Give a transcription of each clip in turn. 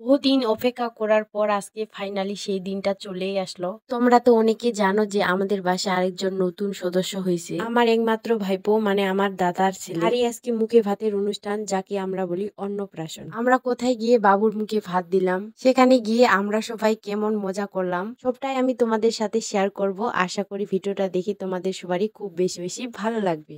বহুদিন অপেক্ষা করার পর আজকে ফাইনালি সেই দিনটা চলেই আসলো। তোমরা তো অনেকে জানো যে আমাদের বাসায় আরেকজন নতুন সদস্য হয়েছে, আমার একমাত্র ভাইপো মানে আমার দাদার ছেলে। আর আজকে মুখে ভাতের অনুষ্ঠান, যাকে আমরা বলি অন্নপ্রাশন। আমরা কোথায় গিয়ে বাবুর মুখে ভাত দিলাম, সেখানে গিয়ে আমরা সবাই কেমন মজা করলাম সবটাই আমি তোমাদের সাথে শেয়ার করব। আশা করি ভিডিওটা দেখে তোমাদের সবারই খুব বেশি বেশি ভালো লাগবে।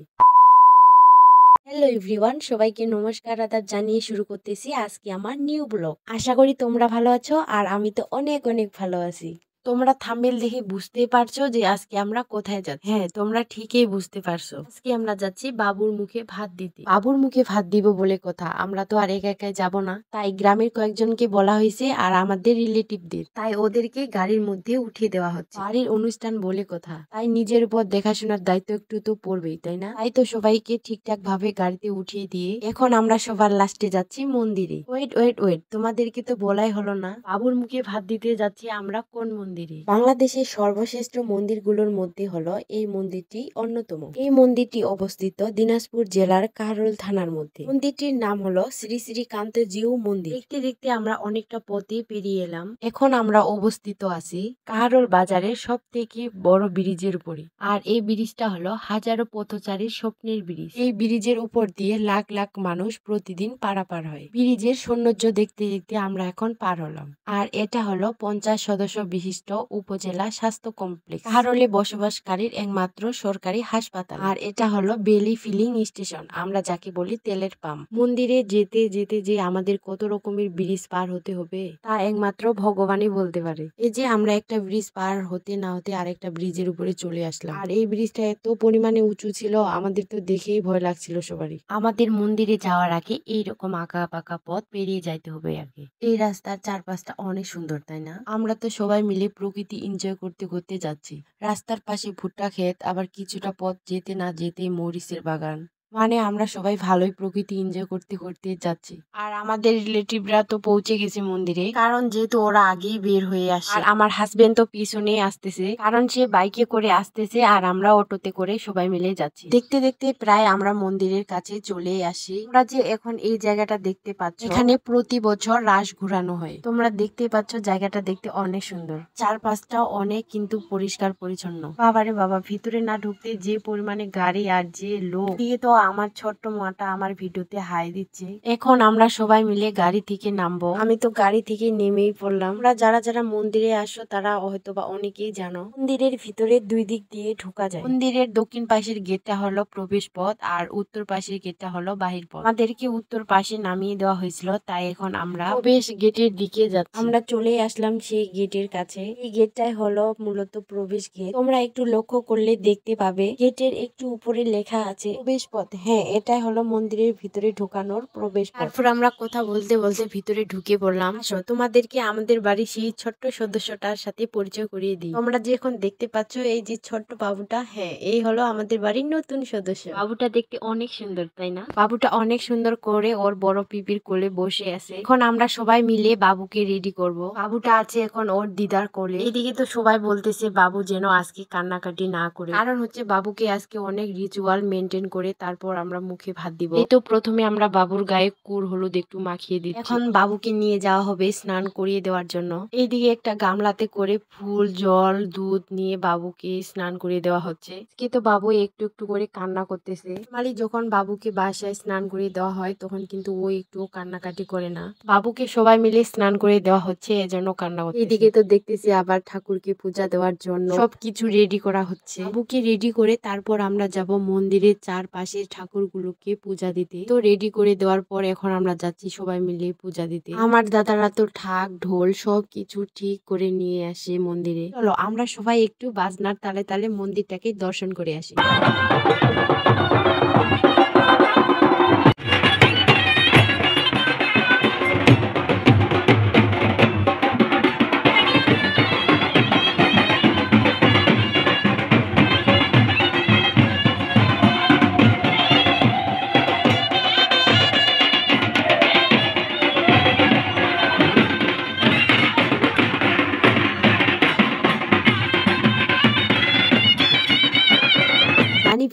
হ্যালো এভরিওয়ান, সবাইকে নমস্কার আদাব জানিয়ে শুরু করতেছি আজকে আমার নিউ ব্লগ। আশা করি তোমরা ভালো আছো আর আমি তো অনেক অনেক ভালো আছি। তোমরা থাম্বনেল দেখে বুঝতেই পারছো যে আজকে আমরা কোথায় যাচ্ছি। হ্যাঁ, তোমরা ঠিকই বুঝতে পারছো, আজকে আমরা যাচ্ছি বাবুর মুখে ভাত দিতে। বাবুর মুখে ভাত দিব বলে কথা, আমরা তো আর একা একাই যাব না, তাই গ্রামের কয়েকজনকে বলা হয়েছে আর আমাদের রিলেটিভদের, তাই ওদেরকে গাড়ির মধ্যে উঠিয়ে দেওয়া হচ্ছে। বাড়ির অনুষ্ঠান বলে কথা, তাই নিজের উপর দেখাশোনার দায়িত্ব একটু তো পড়বেই, তাই না? তাই তো সবাইকে ঠিকঠাক ভাবে গাড়িতে উঠিয়ে দিয়ে এখন আমরা সবার লাস্টে যাচ্ছি মন্দিরে। ওয়েট ওয়েট ওয়েট, তোমাদেরকে তো বলাই হলো না, বাবুর মুখে ভাত দিতে যাচ্ছি আমরা কোন মন্দিরে। বাংলাদেশের সর্বশ্রেষ্ঠ মন্দিরগুলোর মধ্যে হলো এই মন্দিরটি অন্যতম। এই মন্দিরটি অবস্থিত দিনাজপুর জেলার কাহারোল থানার মধ্যে। মন্দিরটির নাম হলো শ্রী শ্রী কান্তজিউ মন্দির। দেখতে দেখতে আমরা অনেকটা পথে পেরিয়ে এলাম। এখন আমরা অবস্থিত আছি কাহারোল বাজারের সব থেকে বড় ব্রিজের উপরে। আর এই ব্রিজটা হলো হাজারো পথচারীর স্বপ্নের ব্রিজ। এই ব্রিজের উপর দিয়ে লাখ লাখ মানুষ প্রতিদিন পারাপার হয়। ব্রিজের সৌন্দর্য দেখতে দেখতে আমরা এখন পার হলাম। আর এটা হলো 50 সদস্য বিশিষ্ট উপজেলা স্বাস্থ্য কমপ্লেক্স, কাহারোলে বসবাসকারীর একমাত্র সরকারি হাসপাতাল। আর এটা হলো বেলি ফিলিং স্টেশন, আমরা যাকে বলি তেলের পাম্প। মন্দিরে যেতে যেতে যে আমাদের কত রকমের ব্রিজ পার হতে হবে তা একমাত্র ভগবানই বলতে পারে। এই যে আমরা একটা ব্রিজ পার হতে না হতে আরেকটা ব্রিজের উপরে চলে আসলাম। আর এই ব্রিজটা এত পরিমাণে উঁচু ছিল, আমাদের তো দেখেই ভয় লাগছিল সবারই। আমাদের মন্দিরে যাওয়ার আগে এইরকম আঁকা পাকা পথ পেরিয়ে যাইতে হবে আগে। এই রাস্তার চারপাশটা অনেক সুন্দর, তাই না? আমরা তো সবাই মিলে প্রকৃতি এনজয় করতে করতে যাচ্ছি। রাস্তার পাশে ভুট্টা ক্ষেত, আবার কিছুটা পথ যেতে না যেতে মরিচের বাগান। মানে আমরা সবাই ভালোই প্রকৃতি এনজয় করতে করতে যাচ্ছি। আর আমাদের রিলেটিভরা তো পৌঁছে গেছে মন্দিরে, কারণ যেহেতু ওরা আগেই বের হয়ে আসে। আর আমার হাজবেন্ড তো পিছনে আসতেছে, কারণ সে বাইকে করে আসতেছে আর আমরা অটোতে করে সবাই মিলে যাচ্ছি। দেখতে দেখতে প্রায় আমরা মন্দিরের কাছে চলে আসি। তোমরা যে এখন এই জায়গাটা দেখতে পাচ্ছ, এখানে প্রতি বছর রাস ঘুরানো হয়। তোমরা দেখতে পাচ্ছ জায়গাটা দেখতে অনেক সুন্দর, চারপাশটা অনেক কিন্তু পরিষ্কার পরিচ্ছন্ন। বাবারে বাবা, ভিতরে না ঢুকতে যে পরিমাণে গাড়ি আর যে লোক দিয়ে, তো আমার ছোট্ট মাটা আমার ভিডিওতে হাই দিচ্ছে। এখন আমরা সবাই মিলে গাড়ি থেকে নামবো। আমি তো গাড়ি থেকে নেমেই পড়লাম। আমরা যারা যারা মন্দিরে আসো তারা হয়তো বা অনেকেই জানো, মন্দিরের ভিতরে দুই দিক দিয়ে ঢোকা যায়। মন্দিরের দক্ষিণ পাশের গেটটা হলো প্রবেশ পথ আর উত্তর পাশের গেটটা হলো বাহির পথ। আমাদেরকে উত্তর পাশে নামিয়ে দেওয়া হয়েছিল, তাই এখন আমরা প্রবেশ গেটের দিকে যাচ্ছি। আমরা চলে আসলাম সেই গেটের কাছে। এই গেটটাই হলো মূলত প্রবেশ গেট। তোমরা একটু লক্ষ্য করলে দেখতে পাবে গেটের একটু উপরে লেখা আছে প্রবেশ পথ। হ্যাঁ, এটাই হলো মন্দিরের ভিতরে ঢোকানোর প্রবেশ পথ। তারপর আমরা কথা বলতে বলতে ভিতরে ঢুকে পড়লাম। তোমাদেরকে আমাদের বাড়ির সেই ছোট্ট সদস্যটার সাথে পরিচয় করিয়ে দিই। তোমরা যে এখন দেখতে পাচ্ছ এই যে ছোট্ট বাবুটা, হ্যাঁ এই হলো আমাদের বাড়ির নতুন সদস্য। বাবুটা দেখতে অনেক সুন্দর, তাই না? বাবুটা অনেক সুন্দর করে ওর বড় পিপির কোলে বসে আছে। এখন আমরা সবাই মিলে বাবুকে রেডি করব। বাবুটা আছে এখন ওর দিদার কোলে। এদিকে তো সবাই বলতেছে বাবু যেন আজকে কান্নাকাটি না করে, কারণ হচ্ছে বাবুকে আজকে অনেক রিচুয়াল মেনটেন করে তারপর আমরা মুখে ভাত দিব। এই তো প্রথমে আমরা বাবুর গায়ে কুর হলুদ একটু মাখিয়ে দিচ্ছি। এখন বাবুকে নিয়ে যাওয়া হবে স্নান করিয়ে দেওয়ার জন্য। এইদিকে একটা গামলাতে করে ফুল, জল, দুধ নিয়ে বাবুকে স্নান করিয়ে দেওয়া হচ্ছে। কিন্তু বাবু একটু একটু করে কান্না করতেছে। নরমালি যখন বাবুকে বাসায় স্নান করিয়ে দেওয়া হয় তখন কিন্তু ও একটু কান্নাকাটি করে না। বাবুকে সবাই মিলে স্নান করে দেওয়া হচ্ছে, এজন্য কান্না করছে। এদিকে তো দেখতেছি আবার ঠাকুরকে পূজা দেওয়ার জন্য সবকিছু রেডি করা হচ্ছে। বাবুকে রেডি করে তারপর আমরা যাব মন্দিরের চারপাশে ঠাকুরগুলোকে পূজা দিতে। তো রেডি করে দেওয়ার পর এখন আমরা যাচ্ছি সবাই মিলে পূজা দিতে। আমার দাদারা তো ঢাক ঢোল সবকিছু ঠিক করে নিয়ে আসে মন্দিরে। চলো আমরা সবাই একটু বাজনার তালে তালে মন্দিরটাকে দর্শন করে আসি।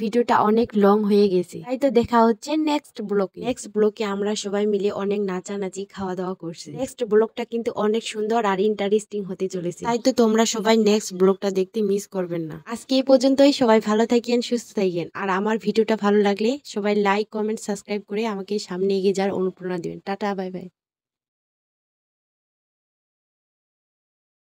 ভিডিওটা ভিডিওটা অনেক লং হয়ে গেছে, তাই তো দেখা হচ্ছে নেক্সট ব্লগে। নেক্সট ব্লগে আমরা সবাই মিলে অনেক নাচানাচি খাওয়া দাওয়া করছি। নেক্সট ব্লগটা কিন্তু অনেক সুন্দর আর ইন্টারেস্টিং হতে চলেছে, তাই তো তোমরা সবাই নেক্সট ব্লগটা দেখতে মিস করবেন না। আজকে এই পর্যন্তই, সবাই ভালো থাকেন, সুস্থ থাকেন। আর আমার ভিডিওটা ভালো লাগলে সবাই লাইক, কমেন্ট, সাবস্ক্রাইব করে আমাকে সামনে এগিয়ে যাওয়ার অনুপ্রেরণা দিবেন। Tata, bye bye.